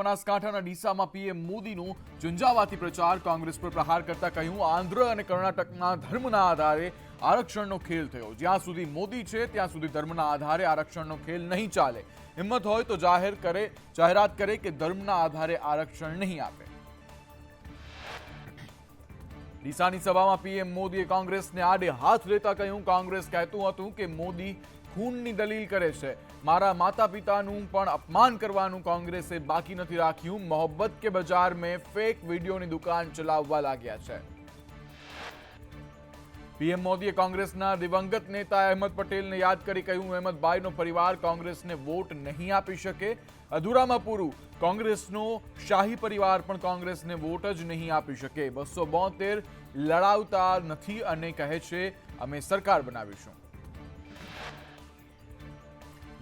બનાસકાંઠાના ડીસામાં પીએમ મોદીનો ઝંઝાવાતી પ્રચાર, કોંગ્રેસ પર પ્રહાર કરતા કહ્યું આંધ્ર અને કર્ણાટકના ધર્મના આધારે આરક્ષણનો ખેલ થયો. જ્યાં સુધી મોદી છે ત્યાં સુધી ધર્મના આધારે આરક્ષણનો ખેલ નહીં ચાલે. હિંમત હોય તો જાહેરાત કરે કે ધર્મના આધારે આરક્ષણ નહીં આપે. ડીસાની સભામાં પીએમ મોદીએ કોંગ્રેસને આડે હાથ લેતા કહ્યું કોંગ્રેસ કહેતું હતું કે મોદી ખૂનની દલીલ કરે છે. મારા માતા પિતાનું પણ અપમાન કરવાનું કોંગ્રેસે બાકી નથી રાખ્યું. મોહબ્બત કે બજાર મેં ફેક વીડિયોની દુકાન ચલાવવા લાગ્યા છે. પીએમ મોદીએ કોંગ્રેસના દિવંગત નેતા અહેમદ પટેલને યાદ કરી કહ્યું અહેમદભાઈનો પરિવાર કોંગ્રેસને વોટ નહીં આપી શકે. અધૂરામાં પૂરું, કોંગ્રેસનો શાહી પરિવાર પણ કોંગ્રેસને વોટ જ નહીં આપી શકે. 272 લડાવતા નથી અને કહે છે અમે સરકાર બનાવીશું.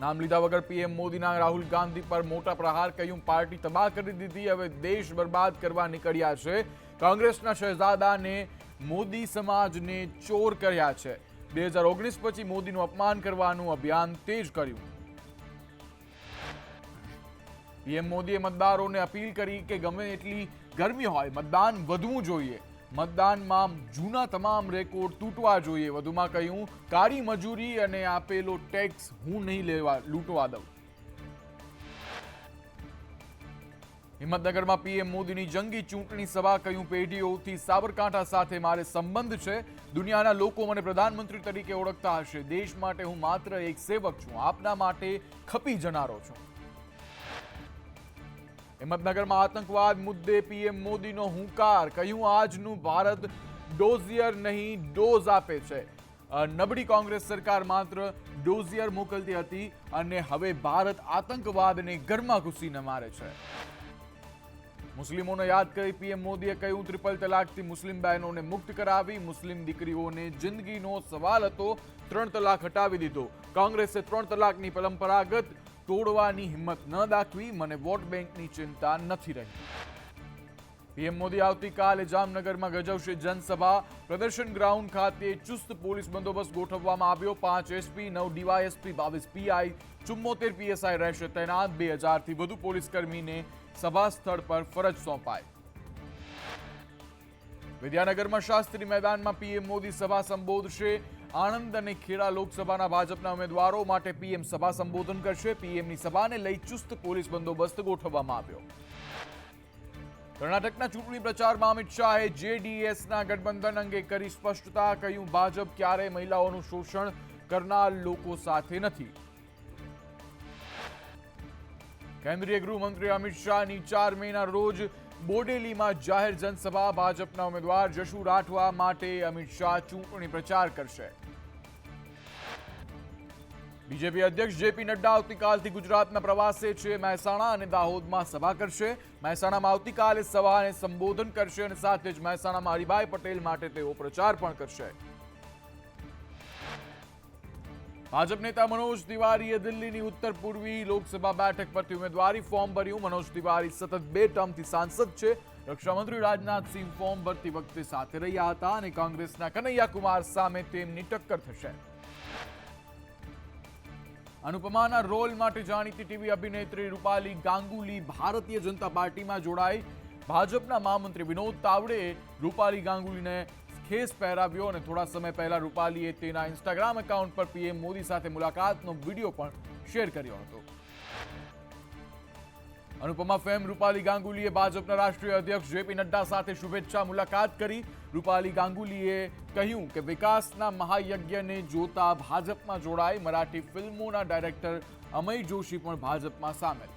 નામ લીધા વગર પીએમ મોદીના રાહુલ ગાંધી પર મોટા પ્રહાર, કહ્યું પાર્ટી તબાહ કરી દીધી, હવે દેશ બરબાદ કરવા નીકળ્યા છે. કોંગ્રેસના શહેજાદાને મોદી સમાજને ચોર કર્યા છે. 2019 પછી મોદીનું અપમાન કરવાનું અભિયાન તેજ કર્યું. પીએમ મોદીએ મતદારોને અપીલ કરી કે ગમે એટલી ગરમી હોય મતદાન વધવું જોઈએ. મતદાનમાં જૂના તમામ રેકોર્ડ તૂટવા જોઈએ. વધુમાં કહ્યું કાળી મજૂરી અને આપેલો ટેક્સ હું નહીં લૂંટવા દઉં. હિંમતનગરમાં પીએમ મોદીની જંગી ચૂંટણી સભા, કહ્યું પેઢીઓથી સાબરકાંઠા સાથે મારે સંબંધ છે. દુનિયાના લોકો મને પ્રધાનમંત્રી તરીકે ઓળખતા હશે. દેશ માટે હું માત્ર એક સેવક છું, આપના માટે ખપી જનારો છું. હિંમતનગરમાં આતંકવાદ મુદ્દે પીએમ મોદીનો હુંકાર, કહ્યું આજનું ભારત ડોઝિયર નહીં ડોઝ આપે છે. નબળી કોંગ્રેસ સરકાર માત્ર ડોઝિયર મોકલતી હતી અને હવે ભારત આતંકવાદને ઘરમાં ઘૂસીને મારે છે. મુસ્લિમોને યાદ કરી પીએમ મોદીએ કહ્યું ટ્રિપલ તલાકથી મુસ્લિમ બહેનોને મુક્ત કરાવી. મુસ્લિમ દીકરીઓને જિંદગીનો સવાલ હતો, 3 તલાક હટાવી દીધો. કોંગ્રેસે 3 તલાકની પરંપરાગત તોડવાની હિંમત ન દાખવી. મને વોટ બેંકની ચિંતા નથી રહી. પીએમ મોદી આવતીકાલે જામનગરમાં ગજવશે જનસભા. પ્રદર્શન ગ્રાઉન્ડ ખાતે ચુસ્ત પોલીસ બંદોબસ્ત ગોઠવવામાં આવ્યો. 5 એસપી, 9 ડીવાયએસપી, 22 પીઆઈ, 74 પીએસઆઈ રહેશે તૈનાત. 2000થી વધુ પોલીસ કર્મીને સભા સ્થળ પર ફરજ સોંપાય. વિદ્યાનગરમાં શાસ્ત્રી મેદાનમાં પીએમ મોદી સભા સંબોધશે. આણંદ અને ખેડા લોકસભાના ભાજપના ઉમેદવારો માટે પીએમ સભા સંબોધન કરશે. પીએમની સભાને લઈ ચુસ્ત પોલીસ બંદોબસ્ત ગોઠવવામાં આવ્યો. કર્ણાટકના ચૂંટણી પ્રચારમાં અમિત શાહે જેડીએસના ગઠબંધન અંગે કરી સ્પષ્ટતા, કહ્યું ભાજપ ક્યારેય મહિલાઓનું શોષણ કરનાર લોકો સાથે નથી. કેન્દ્રીય ગૃહમંત્રી અમિત શાહની 4 મેના રોજ બોડેલીમાં જાહેર જનસભા. ભાજપના ઉમેદવાર જશુ રાઠવા માટે અમિત શાહ ચૂંટણી પ્રચાર કરશે. બીજેપી અધ્યક્ષ જેપી નડ્ડા આવતીકાલથી ગુજરાતના પ્રવાસે છે. મહેસાણા અને દાહોદમાં સભા કરશે. મહેસાણામાં આવતીકાલે સભાને સંબોધન કરશે અને સાથે જ મહેસાણામાં હરિભાઈ પટેલ માટે તેઓ પ્રચાર પણ કરશે. ભાજપ નેતા મનોજ તિવારીએ દિલ્હીની ઉત્તર પૂર્વી લોકસભા બેઠક પરથી ઉમેદવારી ફોર્મ ભર્યું. મનોજ તિવારી સતત 2 ટર્મથી સાંસદ છે. રક્ષામંત્રી રાજનાથસિંહ ફોર્મ ભરતી વખતે સાથે રહ્યા હતા અને કોંગ્રેસના કનૈયા કુમાર સામે તેમની ટક્કર થશે. અનુપમાના રોલ માટે જાણીતી ટીવી અભિનેત્રી રૂપાલી ગાંગુલી ભારતીય જનતા પાર્ટીમાં જોડાઈ. ભાજપના મહામંત્રી વિનોદ તાવડેએ રૂપાલી ગાંગુલીને ખેસ પહેરાવ્યો અને થોડા સમય પહેલા રૂપાલીએ તેના ઇન્સ્ટાગ્રામ એકાઉન્ટ પર પીએમ મોદી સાથે મુલાકાતનો વિડીયો પણ શેર કર્યો હતો. અનુપમા ફેમ રૂપાલી ગાંગુલીએ ભાજપના રાષ્ટ્રીય અધ્યક્ષ જેપી નડ્ડા સાથે શુભેચ્છા મુલાકાત કરી. રૂપાલી ગાંગુલીએ કહ્યું કે વિકાસના મહાયજ્ઞને જોતા ભાજપમાં જોડાઈ. મરાઠી ફિલ્મોના ડાયરેક્ટર અમય જોશી પણ ભાજપમાં સામેલ.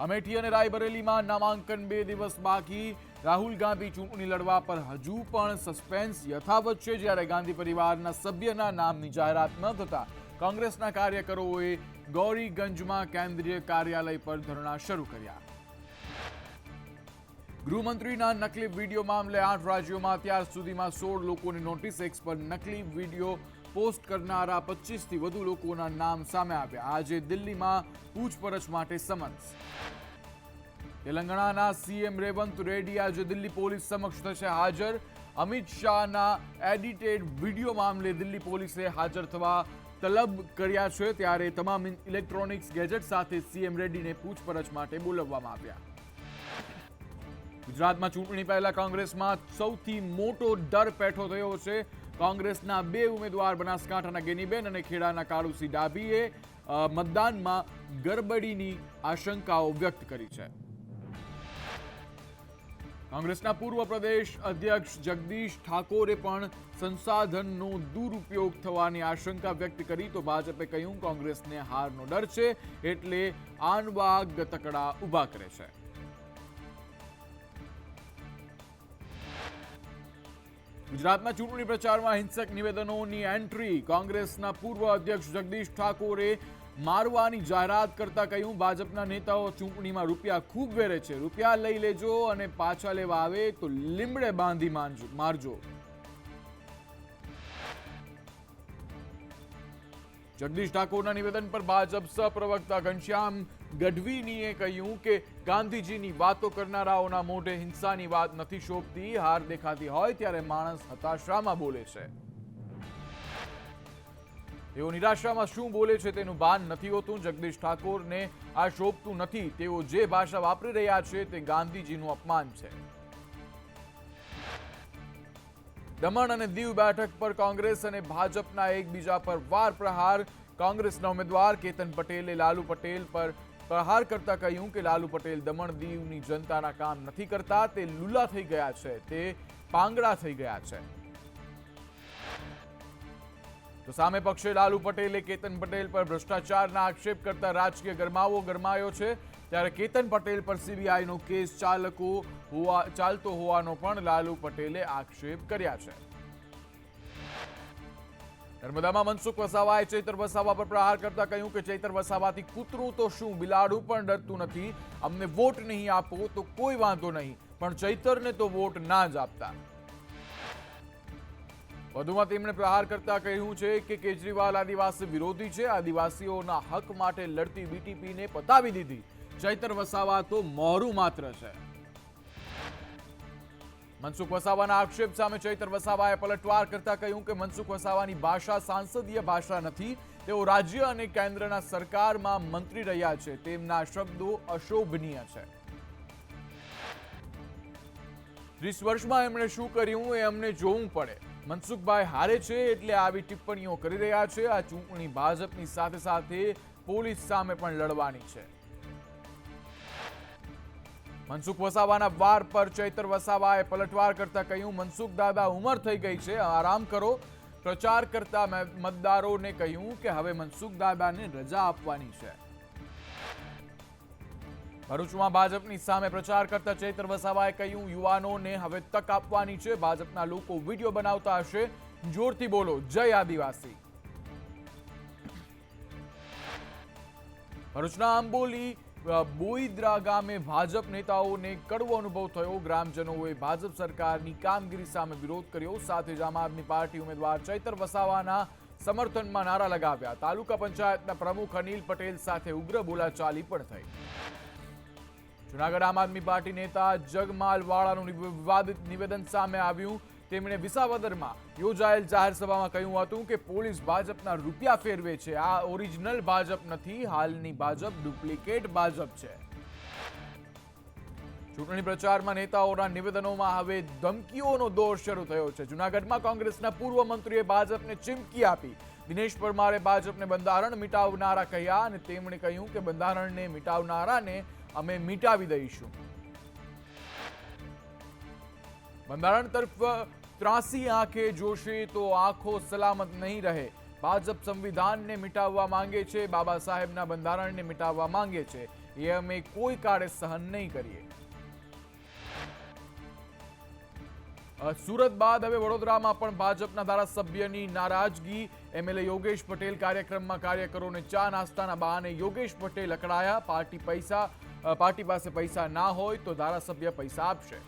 અમેઠી અને રાયબરેલીમાં નામાંકન 2 દિવસ બાકી. રાહુલ ગાંધી ચૂંટણી લડવા પર હજુ પણ સસ્પેન્સ યથાવત છે. જ્યારે ગાંધી પરિવારના સભ્યના નામની જાહેરાત ન થતા કોંગ્રેસના કાર્યકરોએ ગૌરીગંજમાં કેન્દ્રીય કાર્યાલય પર ધરણા શરૂ કર્યા. ગૃહમંત્રીના નકલી વિડીયો મામલે 8 રાજ્યોમાં અત્યાર સુધીમાં 16 લોકોની નોટિસ. એક્સ પર નકલી વિડીયો પોસ્ટ કરનારા 25થી વધુ લોકોના નામ સામે આવ્યા. આજે દિલ્હીમાં પૂછપરછ માટે સમન્સ. તેલંગાણાના સીએમ રેવંત રેડ્ડી આજે દિલ્હી પોલીસ સમક્ષ થશે હાજર. અમિત શાહના એડિટેડ વિડીયો મામલે દિલ્હી પોલીસે હાજર થવા તલબ કર્યા છે, ત્યારે તમામ ઇલેક્ટ્રોનિક્સ ગેજેટ સાથે સીએમ રેડ્ડીને પૂછપરછ માટે બોલાવવામાં આવ્યા. ગુજરાતમાં ચૂંટણી પહેલા કોંગ્રેસમાં સૌથી મોટો ડર પેઠો થયો છે. કોંગ્રેસના 2 ઉમેદવાર બનાસકાંઠાના ગેનીબેન અને ખેડાના કાળુસિંહ ડાભીએ મતદાનમાં ગરબડીની આશંકાઓ વ્યક્ત કરી છે. કોંગ્રેસના પૂર્વ પ્રદેશ અધ્યક્ષ જગદીશ ઠાકોરે પણ સંસાધનનો દુરુપયોગ થવાની આશંકા વ્યક્ત કરી. તો ભાજપે કહ્યું, કોંગ્રેસને હારનો ડર છે એટલે આનવા ગતકડા ઊભા કરે છે. ગુજરાતમાં ચૂંટણી પ્રચારમાં હિંસક નિવેદનોની એન્ટ્રી. કોંગ્રેસના પૂર્વ અધ્યક્ષ જગદીશ ઠાકોરે મારવાની જાહેરાત કરતા કહ્યું, ભાજપના નેતાઓ ચૂંટણીમાં રૂપિયા ખૂબ વેરે છે. રૂપિયા લઈ લેજો અને પાછા લેવા આવે તો લીમડે બાંધી મારજો. જગદીશ ઠાકોરના નિવેદન પર ભાજપ સહપ્રવક્તા ઘનશ્યામ ગઢવીનીએ કહ્યું કે ગાંધીજીની વાતો કરનારાઓના મોઢે હિંસાની વાત નથી શોભતી. હાર દેખાતી હોય ત્યારે માણસ હતાશામાં બોલે છે. તેઓ નિરાશામાં શું બોલે છે તેનું ભાન નથી હોતું. જગદીશ ઠાકોરને આ શોભતું નથી. તેઓ જે ભાષા વાપરી રહ્યા છે તે ગાંધીજીનું અપમાન છે. દમણ અને દીવ બેઠક પર કોંગ્રેસ અને ભાજપના એકબીજા પર વાર પ્રહાર. કોંગ્રેસના ઉમેદવાર કેતન પટેલે લાલુ પટેલ પર પ્રહાર કરતા કહ્યું કે લાલુ પટેલ દમણ દીવની જનતાના કામ નથી કરતા. તે લુલા થઈ ગયા છે, તે પાંગડા થઈ ગયા છે. તો સામે પક્ષે લાલુ પટેલે કેતન પટેલ પર ભ્રષ્ટાચારના આક્ષેપ કરતા રાજકીય ગરમાવો ગરમાયો છે. ત્યારે કેતન પટેલ પર સીબીઆઈનો કેસ ચાલતો હોવાનો પણ લાલુ પટેલે આક્ષેપ કર્યા છે. નર્મદામાં મનસુખ વસાવાએ ચૈતર વસાવા પર પ્રહાર કરતા કહ્યું કે ચૈતર વસાવાથી કૂતરું તો શું, બિલાડું પણ ડરતું નથી. અમને વોટ નહીં આપો તો કોઈ વાંધો નહીં, પણ ચૈતરને તો વોટ ના જ આપતા. વધુમાં તેમણે પ્રહાર કરતા કહ્યું છે કે કેજરીવાલ આદિવાસી વિરોધી છે. આદિવાસીઓના હક માટે લડતી બીટીપીને પતાવી દીધી. ચૈતર વસાવા તો મોરું માત્ર છે. મનસુખ વસાવાના આક્ષેપ સામે ચૈતર વસાવાએ પલટવાર કરતા કહ્યું કે મનસુખ વસાવાની ભાષા સંસદીય ભાષા નથી. તેઓ રાજ્ય અને કેન્દ્રના સરકારમાં મંત્રી રહ્યા છે. તેમના શબ્દો અશોભનીય છે. 30 વર્ષમાં એમણે શું કર્યું એ અમને જોવું પડે. મનસુખભાઈ હારે છે એટલે આવી ટિપ્પણીઓ કરી રહ્યા છે. આ ચૂંટણી ભાજપની સાથે સાથે પોલીસ સામે પણ લડવાની છે. મનસુખ વસાવાના વાર પર ચૈતર વસાવાએ પલટવાર કરતા કહ્યું, મનસુખ દાદા ઉંમર થઈ ગઈ છે, આરામ કરો. પ્રચાર કરતા મતદારોને કહ્યું કે હવે મનસુખ દાદાને રજા આપવાની છે. ભરૂચમાં ભાજપની સામે પ્રચાર કરતા ચૈતર વસાવાએ કહ્યું, યુવાનોને હવે તક આપવાની છે. ભાજપના લોકો વિડીયો બનાવતા હશે, જોરથી બોલો જય આદિવાસી. ભરૂચના આંબોલી બોઈદ્રા ગામે ભાજપ નેતાઓને કડવો અનુભવ થયો. ગ્રામજનોએ ભાજપ સરકારની કામગીરી સામે વિરોધ કર્યો. સાથે જ આમ આદમી પાર્ટી ઉમેદવાર ચૈતર વસાવાના સમર્થનમાં નારા લગાવ્યા. તાલુકા પંચાયતના પ્રમુખ અનિલ પટેલ સાથે ઉગ્ર બોલાચાલી પણ થઈ. જૂનાગઢ આમ આદમી પાર્ટી નેતા જગમાલ વાળાનું વિવાદિત નિવેદન સામે આવ્યું. તેમણે વિસાવદરમાં યોજાયેલ જાહેર સભામાં કહ્યું હતું કે પોલીસ ભાજપના રૂપિયા ફેરવે છે. આ ઓરિજિનલ ભાજપ નથી. હાલની ભાજપ ડુપ્લિકેટ ભાજપ છે. ચૂંટણી પ્રચારમાં નેતાઓના નિવેદનોમાં હવે ધમકીઓનો દોર શરૂ થયો છે. જૂનાગઢમાં કોંગ્રેસના પૂર્વ મંત્રીએ ભાજપને ચીમકી આપી. દિનેશ પરમારે ભાજપને બંધારણ મિટાવનારા કહ્યા અને તેમણે કહ્યું કે બંધારણને મિટાવનારાને અમે મિટાવી દઈશું. બંધારણ તરફ 83 આંખે જોશે તો આંખો સલામત નહીં રહે. ભાજપ સંવિધાનને મિટાવવા માંગે છે, બાબા સાહેબના બંધારણને મિટાવવા માંગે છે. એ અમે કોઈ કાળે સહન નહીં કરીએ. સુરત બાદ હવે વડોદરામાં પણ ભાજપના ધારાસભ્યની નારાજગી. એમએલએ યોગેશ પટેલ કાર્યક્રમમાં કાર્યકરોને ચા નાસ્તાના બહાને યોગેશ પટેલ અકળાયા. પાર્ટી પાસે પૈસા ના હોય તો ધારાસભ્ય પૈસા આપશે.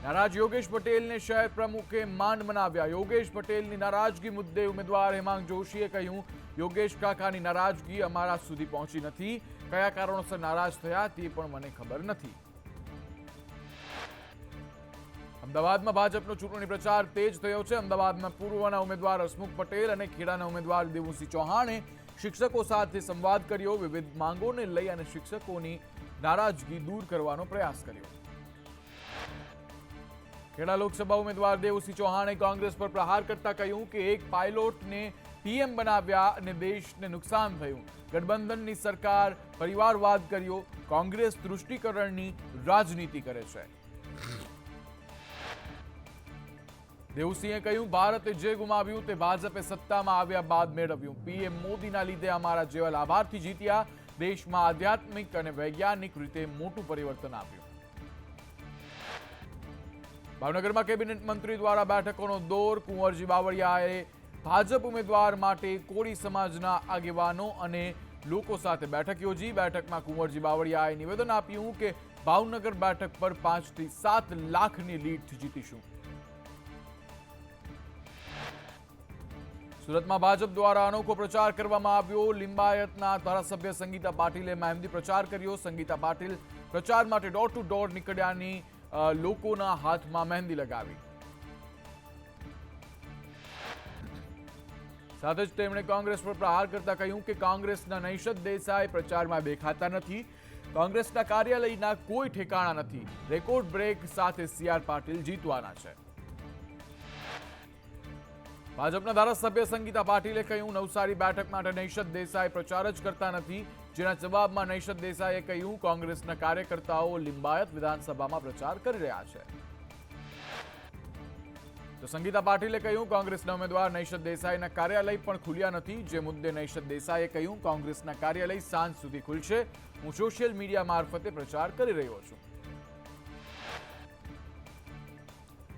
નારાજ યોગેશ પટેલને શહેર પ્રમુખે માંડ મનાવ્યા. યોગેશ પટેલની નારાજગી મુદ્દે ઉમેદવાર હેમાંગ જોશીએ કહ્યું, યોગેશ કાકાની નારાજગી અમારા સુધી પહોંચી નથી. કયા કારણોસર નારાજ થયા તે પણ મને ખબર નથી. અમદાવાદમાં ભાજપનો ચૂંટણી પ્રચાર તેજ થયો છે. અમદાવાદમાં પૂર્વના ઉમેદવાર હસમુખ પટેલ અને ખેડાના ઉમેદવાર દેવુસિંહ ચૌહાણે શિક્ષકો સાથે સંવાદ કર્યો. વિવિધ માંગોને લઈ અને શિક્ષકોની નારાજગી દૂર કરવાનો પ્રયાસ કર્યો. ખેડા લોકસભા ઉમેદવાર દેવુસિંહ ચૌહાણે કોંગ્રેસ પર પ્રહાર કરતા કહ્યું કે એક પાયલોટને પીએમ બનાવ્યા અને દેશને નુકસાન થયું. ગઠબંધનની સરકાર પરિવારવાદ કર્યો. કોંગ્રેસ તૃષ્ટિકરણની રાજનીતિ કરે છે. દેવુસિંહે કહ્યું, ભારતે જે ગુમાવ્યું તે ભાજપે સત્તામાં આવ્યા બાદ મેળવ્યું. પીએમ મોદીના લીધે અમારા જેવા લાભાર્થી જીત્યા. દેશમાં આધ્યાત્મિક અને વૈજ્ઞાનિક રીતે મોટું પરિવર્તન આવ્યું. ભાવનગરમાં કેબિનેટ મંત્રી દ્વારા બેઠકોનો દોર. કુંવરજી બાવળિયાએ ભાજપ ઉમેદવાર માટે કોળી સમાજના આગેવાનો અને લોકો સાથે બેઠક યોજી. બેઠકમાં કુંવરજી બાવળિયાએ નિવેદન આપ્યું કે ભાવનગર બેઠક પર 5 થી 7 લાખની લીડથી જીતીશું. સુરતમાં ભાજપ દ્વારા અનોખો પ્રચાર કરવામાં આવ્યો. લિંબાયતના ધારાસભ્ય સંગીતા પાટીલે મહેંદી પ્રચાર કર્યો. સંગીતા પાટીલ પ્રચાર માટે ડોર ટુ ડોર નીકળ્યાની લોકોના હાથમાં મહેંદી લગાવી. સાથે જ તેમણે કોંગ્રેસ પર પ્રહાર કરતા કહ્યું કે કોંગ્રેસના નૈશદ દેસાઈ પ્રચારમાં દેખાતા નથી. કોંગ્રેસના કાર્યાલયના કોઈ ઠેકાણા નથી. રેકોર્ડ બ્રેક સાથે CR પાટીલ જીતવાના છે. ભાજપના ધારાસભ્ય સંગીતા પાટીલે કહ્યું, નવસારી બેઠક માટે નૈશદ દેસાઈ પ્રચાર જ કરતા નથી. જેના જવાબમાં નૈશદ દેસાઈએ કહ્યું, કોંગ્રેસના કાર્યકર્તાઓ લિંબાયત વિધાનસભામાં પ્રચાર કરી રહ્યા છે. તો સંગીતા પાટીલે કહ્યું, કોંગ્રેસના ઉમેદવાર નૈશદ દેસાઈના કાર્યાલય પણ ખુલ્યા નથી. જે મુદ્દે નૈશદ દેસાઈએ કહ્યું, કોંગ્રેસના કાર્યાલય સાંજ સુધી ખુલશે. હું સોશિયલ મીડિયા મારફતે પ્રચાર કરી રહ્યો છું.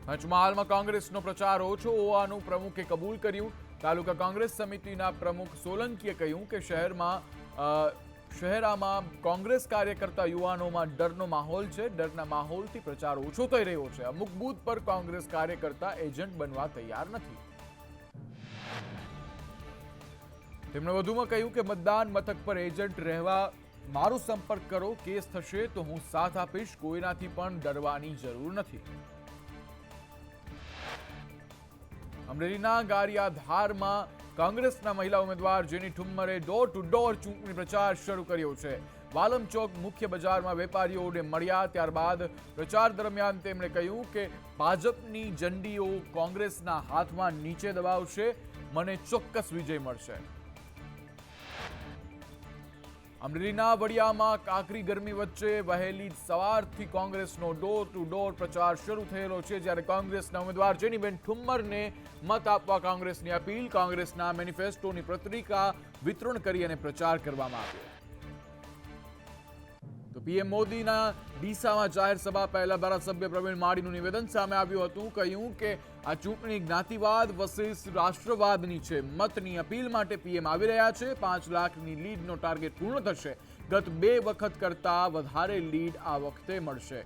પંચમહાલમાં કોંગ્રેસનો પ્રચાર ઓછો હોવાનું પ્રમુખે કબૂલ કર્યું. તાલુકા કોંગ્રેસ સમિતિના પ્રમુખ સોલંકીએ કહ્યું કે શહેરામાં કોંગ્રેસ કાર્યકર્તા યુવાનોમાં ડરનો માહોલ છે. ડરના માહોલથી પ્રચાર ઓછો થઈ રહ્યો છે. અમુક બૂથ પર કોંગ્રેસ કાર્યકર્તા એજન્ટ બનવા તૈયાર નથી. તેમણે વધુમાં કહ્યું કે મતદાન મથક પર એજન્ટ રહેવા મારો સંપર્ક કરો. કેસ થશે તો હું સાથ આપીશ. કોઈનાથી પણ ડરવાની જરૂર નથી. અમરેલીના ગારિયાધારમાં કોંગ્રેસના મહિલા ઉમેદવાર જેની ઠુમ્મરે ડોર ટુ ડોર ચૂંટણી પ્રચાર શરૂ કર્યો છે. વાલમ ચોક મુખ્ય બજારમાં વેપારીઓને મળ્યા. ત્યારબાદ પ્રચાર દરમિયાન તેમણે કહ્યું કે ભાજપની ઝંડીઓ કોંગ્રેસના હાથમાં નીચે દબાવશે. મને ચોક્કસ વિજય મળશે. અમરેલીના વડિયામાં કાકરી ગરમી વચ્ચે વહેલી સવારથી કોંગ્રેસનો ડોર ટુ ડોર પ્રચાર શરૂ થયેલો છે. જ્યારે કોંગ્રેસના ઉમેદવાર જેનીબેન ઠુમ્મરને મત આપવા કોંગ્રેસની અપીલ, કોંગ્રેસના મેનિફેસ્ટોની પત્રિકા વિતરણ કરી અને પ્રચાર કરવામાં આવ્યો. તો પીએમ મોદીના ડીસામાં જાહેર સભા પહેલા ધારાસભ્ય પ્રવીણ માળીનું નિવેદન સામે આવ્યું હતું. કહ્યું કે આ ચૂંટણી જ્ઞાતિવાદ વર્સિસ રાષ્ટ્રવાદની છે. મતની અપીલ માટે પીએમ આવી રહ્યા છે. 5 લાખની લીડનો ટાર્ગેટ પૂર્ણ થશે. ગત 2 વખત કરતા વધારે લીડ આ વખતે મળશે.